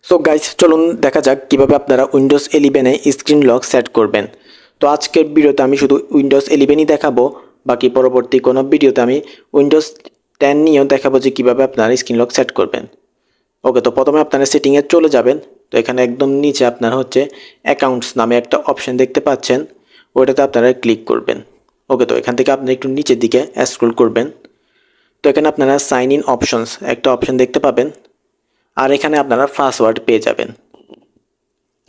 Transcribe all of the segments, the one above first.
So guys, চলুন দেখা যাক কিভাবে আপনারা উইন্ডোজ 11-এ স্ক্রিন লক সেট করবেন। তো আজকের ভিডিওতে আমি শুধু উইন্ডোজ 11ই দেখাবো, বাকি পরবর্তী কোনো ভিডিওতে আমি উইন্ডোজ 10 নিয়েও দেখাবো যে কীভাবে আপনারা স্ক্রিন লক সেট করবেন। ওকে, তো প্রথমে আপনারা সেটিংয়ে চলে যাবেন। তো এখানে একদম নিচে আপনারা অ্যাকাউন্টস নামে একটা অপশন দেখতে পাচ্ছেন, ওইটাতে আপনারা ক্লিক করবেন। ওকে, তো এখান থেকে আপনারা একটু নিচের দিকে স্ক্রল করবেন। তো এখানে আপনারা সাইন ইন অপশনস একটা অপশন দেখতে পাবেন, আর এখানে আপনারা পাসওয়ার্ড পেয়ে যাবেন।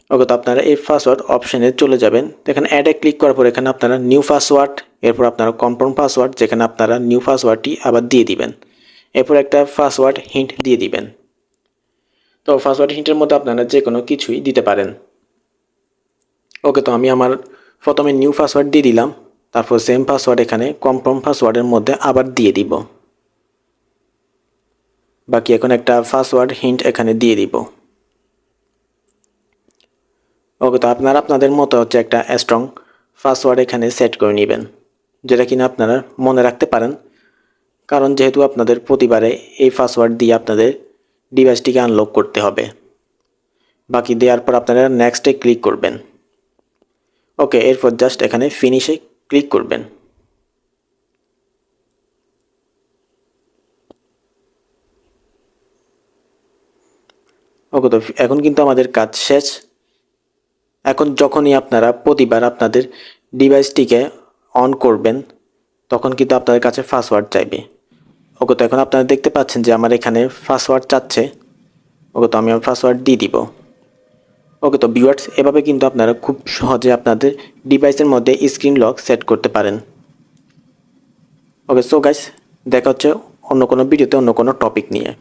ওকে, তো আপনারা এই পাসওয়ার্ড অপশানে চলে যাবেন। তো এখানে অ্যাডে ক্লিক করার পর এখানে আপনারা নিউ পাসওয়ার্ড, এরপর আপনারা কনফার্ম পাসওয়ার্ড, যেখানে আপনারা নিউ পাসওয়ার্ডটি আবার দিয়ে দিবেন। এরপর একটা পাসওয়ার্ড হিন্ট দিয়ে দিবেন। তো পাসওয়ার্ড হিন্টের মধ্যে আপনারা যে কোনো কিছুই দিতে পারেন। ওকে, তো আমি আমার প্রথমে নিউ পাসওয়ার্ড দিয়ে দিলাম, তারপর সেম পাসওয়ার্ড এখানে কনফার্ম পাসওয়ার্ডের মধ্যে আবার দিয়ে দিব। বাকি এখন একটা পাসওয়ার্ড হিন্ট এখানে দিয়ে দিব। ওকে, তো আপনারা আপনাদের মতো একটা স্ট্রং পাসওয়ার্ড এখানে সেট করে নেবেন, যেটা কিনা আপনারা মনে রাখতে পারেন, কারণ যেহেতু আপনাদের প্রতিবারে এই পাসওয়ার্ড দিয়ে আপনাদের ডিভাইসটিকে আনলক করতে হবে। বাকি দেওয়ার পর আপনারা নেক্সটে ক্লিক করবেন। ওকে, এরপর জাস্ট এখানে ফিনিশে ক্লিক করবেন। ওকে, তো এখন কিন্তু আমাদের কাজ শেষ। এখন যখনই আপনারা প্রতিবার আপনাদের ডিভাইসটিকে অন করবেন, তখন কিন্তু আপনাদের কাছে পাসওয়ার্ড চাইবে। ওকে, তো এখন আপনারা দেখতে পাচ্ছেন যে আমার এখানে পাসওয়ার্ড চাচ্ছে। ওকে, তো আমি আমার পাসওয়ার্ড দিয়ে দিব। ওকে, তো ভিউয়ার্স, এভাবে কিন্তু আপনারা খুব সহজে আপনাদের ডিভাইসের মধ্যে স্ক্রিন লক সেট করতে পারেন। ওকে, সো গাইস, দেখা হচ্ছে অন্য কোনো ভিডিওতে অন্য কোনো টপিক নিয়ে।